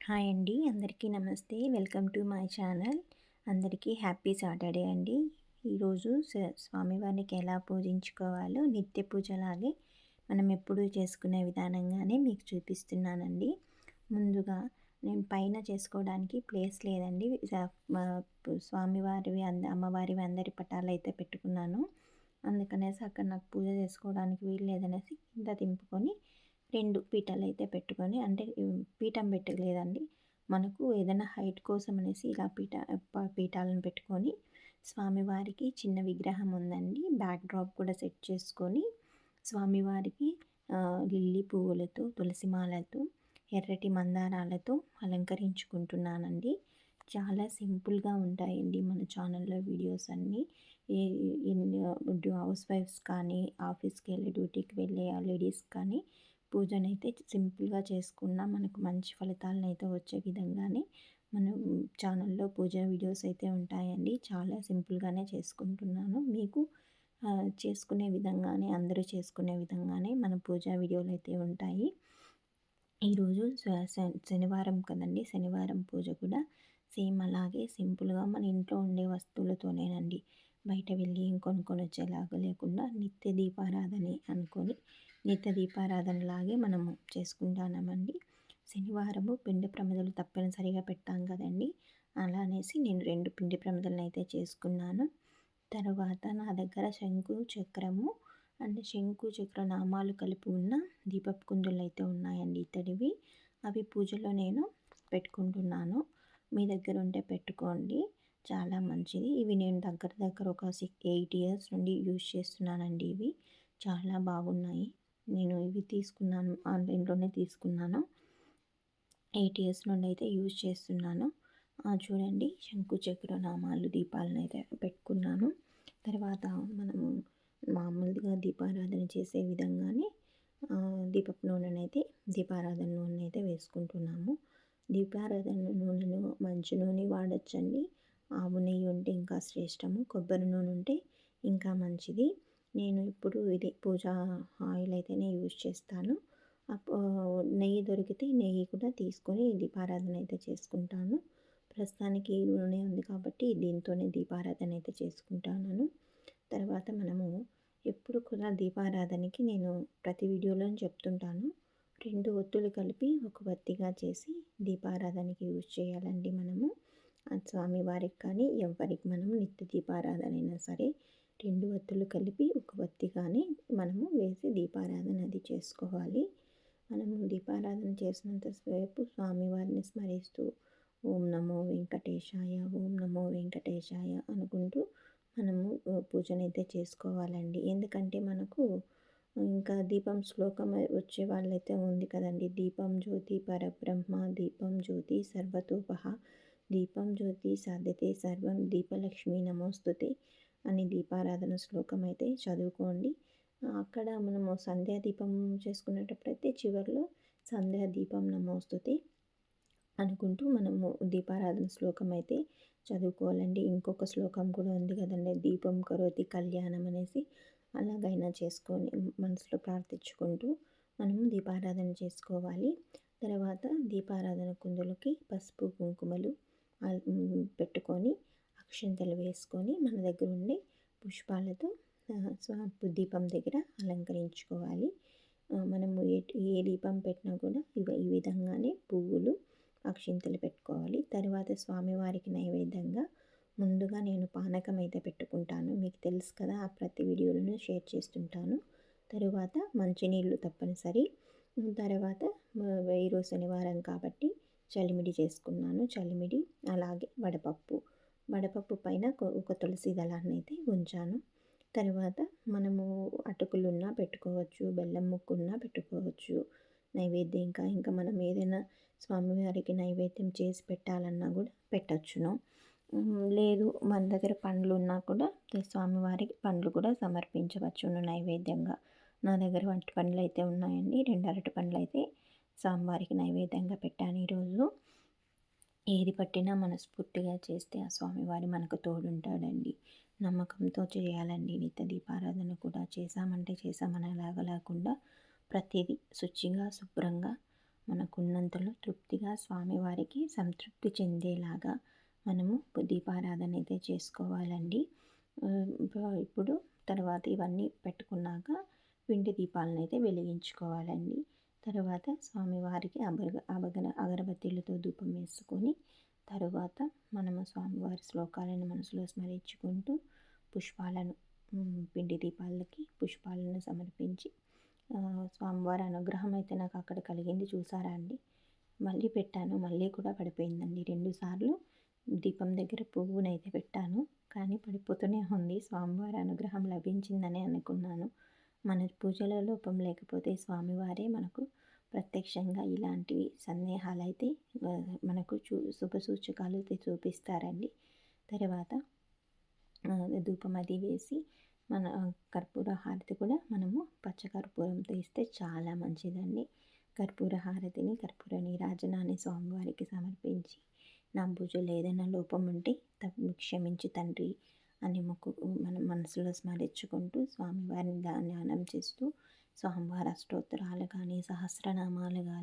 Hi అండి, అందరికీ నమస్తే. Welcome to my channel. అందరికీ హ్యాపీ సాటర్డే అండి. ఈరోజు స్వామివారికి ఎలా పూజించుకోవాలో నిత్య పూజలాగే మనం ఎప్పుడూ చేసుకునే విధానంగానే మీకు చూపిస్తున్నానండి. ముందుగా నేను పైన చేసుకోవడానికి ప్లేస్ లేదండి. స్వామివారివి అమ్మవారివి అందరి పటాలు అయితే పెట్టుకున్నాను. అందుకనేసి అక్కడ నాకు పూజ చేసుకోవడానికి వీలు లేదనేసి కింద దింపుకొని 2 పీఠాలు అయితే పెట్టుకొని, అంటే పీఠం పెట్టలేదండి, మనకు ఏదైనా హైట్ కోసం అనేసి ఇలా పీఠాలను పెట్టుకొని స్వామివారికి చిన్న విగ్రహం ఉందండి. బ్యాక్ డ్రాప్ కూడా సెట్ చేసుకొని స్వామివారికి లిల్లీ పువ్వులతో, తులసి మాలతో, ఎర్రటి మందారాలతో అలంకరించుకుంటున్నానండి. చాలా సింపుల్గా ఉంటాయండి మన ఛానల్లో వీడియోస్ అన్నీ. హౌస్ వైఫ్స్ కానీ, ఆఫీస్కి వెళ్ళి డ్యూటీకి వెళ్ళే లేడీస్ కానీ పూజనైతే సింపుల్గా చేసుకున్నా మనకు మంచి ఫలితాలను అయితే వచ్చే విధంగానే మన ఛానల్లో పూజ వీడియోస్ అయితే ఉంటాయండి. చాలా సింపుల్గానే చేసుకుంటున్నాను. మీకు చేసుకునే విధంగానే, అందరూ చేసుకునే విధంగానే మన పూజా వీడియోలు అయితే ఉంటాయి. ఈరోజు శనివారం కదండి, శనివారం పూజ కూడా సేమ్ అలాగే సింపుల్గా మన ఇంట్లో ఉండే వస్తువులతోనేనండి. బయట వెళ్ళి కొనుక్కొని వచ్చేలాగా లేకుండా నిత్య దీపారాధన అనుకొని నిత్య దీపారాధనలాగే మనము చేసుకుంటామండి. శనివారము పిండి ప్రమిదలు తప్పనిసరిగా పెట్టాం కదండి. అలా అనేసి నేను 2 పిండి ప్రమిదలను అయితే చేసుకున్నాను. తర్వాత నా దగ్గర శంకు చక్రము అంటే శంకు చక్ర నామాలు కలిపి ఉన్న దీపపు కుందులు అయితే ఉన్నాయండి, ఇత్తడివి. అవి పూజలో నేను పెట్టుకుంటున్నాను. మీ దగ్గర ఉంటే పెట్టుకోండి, చాలా మంచిది. ఇవి నేను దగ్గర ఒక 8 ఇయర్స్ నుండి యూజ్ చేస్తున్నానండి. ఇవి చాలా బాగున్నాయి. నేను ఇవి తీసుకున్నాను, ఆన్లైన్లోనే తీసుకున్నాను. 8 ఇయర్స్ నుండి అయితే యూజ్ చేస్తున్నాను. చూడండి, శంకు చక్ర నామాలు దీపాలను అయితే పెట్టుకున్నాను. తర్వాత మనము మామూలుగా దీపారాధన చేసే విధంగానే దీపపు నూనెనైతే దీపారాధన నూనె అయితే వేసుకుంటున్నాము. దీపారాధన నూనెలో మంచి నూనె వాడచ్చండి. ఆవు నెయ్యి ఉంటే ఇంకా శ్రేష్టము, కొబ్బరి నూనె ఉంటే ఇంకా మంచిది. నేను ఇప్పుడు ఇది పూజా ఆయిల్ అయితేనే యూజ్ చేస్తాను. నెయ్యి దొరికితే నెయ్యి కూడా తీసుకొని దీపారాధన అయితే చేసుకుంటాను. ప్రస్తుతానికి నూనె ఉంది కాబట్టి దీంతోనే దీపారాధన అయితే చేసుకుంటాను. తర్వాత మనము ఎప్పుడు కూడా దీపారాధనకి నేను ప్రతి వీడియోలో చెప్తుంటాను, 2 ఒత్తులు కలిపి ఒక వత్తిగా చేసి దీపారాధనకి యూజ్ చేయాలండి మనము. స్వామివారికి కానీ ఎవరికి మనము నిత్య దీపారాధన అయినా సరే 2 ఒత్తులు కలిపి ఒక వత్తిగానే మనము వేసి దీపారాధన అది చేసుకోవాలి. మనము దీపారాధన చేసినంతసేపు స్వామివారిని స్మరిస్తూ ఓం నమో వెంకటేశాయ, ఓం నమో వెంకటేశాయ అనుకుంటూ మనము పూజనైతే చేసుకోవాలండి. ఎందుకంటే మనకు ఇంకా దీపం శ్లోకం వచ్చే వాళ్ళైతే ఉంది కదండి. దీపం జ్యోతి పరబ్రహ్మ, దీపం జ్యోతి సర్వతోపహ, దీపం జ్యోతి సాధ్యతే సర్వం, దీపలక్ష్మి నమోస్తుతే అని దీపారాధన శ్లోకం అయితే చదువుకోండి. అక్కడ మనము సంధ్యాదీపం చేసుకునేటప్పుడైతే చివరిలో సంధ్యాదీపం నమోస్తుతే అనుకుంటూ మనము దీపారాధన శ్లోకం అయితే చదువుకోవాలండి. ఇంకొక శ్లోకం కూడా ఉంది కదండి, దీపం కరోతి కళ్యాణం అనేసి. అలాగైనా చేసుకొని మనసులో ప్రార్థించుకుంటూ మనము దీపారాధన చేసుకోవాలి. తర్వాత దీపారాధన కుందులకి పసుపు కుంకుమలు పెట్టుకొని అక్షంతలు వేసుకొని మన దగ్గర ఉండే పుష్పాలతో దీపం దగ్గర అలంకరించుకోవాలి. మనము ఏ దీపం పెట్టినా కూడా ఈ విధంగానే పువ్వులు, అక్షింతలు పెట్టుకోవాలి. తర్వాత స్వామివారికి నైవేద్యంగా ముందుగా నేను పానకం అయితే పెట్టుకుంటాను. మీకు తెలుసు కదా, ఆ ప్రతి వీడియోలను షేర్ చేస్తుంటాను. తరువాత మంచినీళ్ళు తప్పనిసరి. తర్వాత ఈరోజు శనివారం కాబట్టి చలిమిడి చేసుకున్నాను. చలిమిడి అలాగే వడపప్పు పైన ఒక తులసి దళాన్ని అయితే ఉంచాను. తర్వాత మనము అటుకులున్నా పెట్టుకోవచ్చు, బెల్లం ముక్కున్నా పెట్టుకోవచ్చు నైవేద్యం. ఇంకా మనం ఏదైనా స్వామివారికి నైవేద్యం చేసి పెట్టాలన్నా కూడా పెట్టచ్చును. లేదు మన దగ్గర పండ్లు ఉన్నా కూడా స్వామివారికి పండ్లు కూడా సమర్పించవచ్చును నైవేద్యంగా. నా దగ్గర వంటి పండ్లు అయితే ఉన్నాయండి. 2 అరటి పండ్లు అయితే స్వామివారికి నైవేద్యంగా పెట్టాను ఈరోజు. ఏది పట్టినా మనస్ఫూర్తిగా చేస్తే ఆ స్వామివారి మనకు తోడుంటాడండి. నమ్మకంతో చేయాలండి. నిత్య దీపారాధన కూడా చేశామంటే చేశామని అలాగా లేకుండా ప్రతిదీ శుచిగా, శుభ్రంగా మనకున్నంతలో తృప్తిగా స్వామివారికి సంతృప్తి చెందేలాగా మనము దీపారాధన అయితే చేసుకోవాలండి. ఇప్పుడు తర్వాత ఇవన్నీ పెట్టుకున్నాక పిండి దీపాలను అయితే వెలిగించుకోవాలండి. తర్వాత స్వామివారికి అగరబత్తీలతో ధూపం వేసుకొని తరువాత మనము స్వామివారి శ్లోకాలను మనసులో స్మరించుకుంటూ పుష్పాలను పిండి దీపాలకి పుష్పాలను సమర్పించి స్వామివారి అనుగ్రహం అయితే నాకు అక్కడ కలిగింది చూసారా అండి. మళ్ళీ పెట్టాను, మళ్ళీ కూడా పడిపోయిందండి. 2 సార్లు దీపం దగ్గర పువ్వునైతే పెట్టాను, కానీ పడిపోతూనే ఉంది. స్వామివారి అనుగ్రహం లభించిందని అనుకున్నాను. మన పూజలో లోపం లేకపోతే స్వామివారే మనకు ప్రత్యక్షంగా ఇలాంటివి సందేహాలైతే మనకు శుభ సూచకాలు అయితే చూపిస్తారండి. తర్వాత ధూపం అది వేసి మన కర్పూర హారతి కూడా మనము పచ్చకర్పూరంతో ఇస్తే చాలా మంచిదండి. కర్పూర హారతిని కర్పూర నీరాజనాన్ని స్వామివారికి సమర్పించి నా పూజలో ఏదైనా లోపం ఉంటే క్షమించి తండ్రి అని మనం మనసులో స్మరించుకుంటూ స్వామివారిని ధ్యానం చేస్తూ స్వామివారి అష్టోత్తరాలు కానీ సహస్రనామాలు కానీ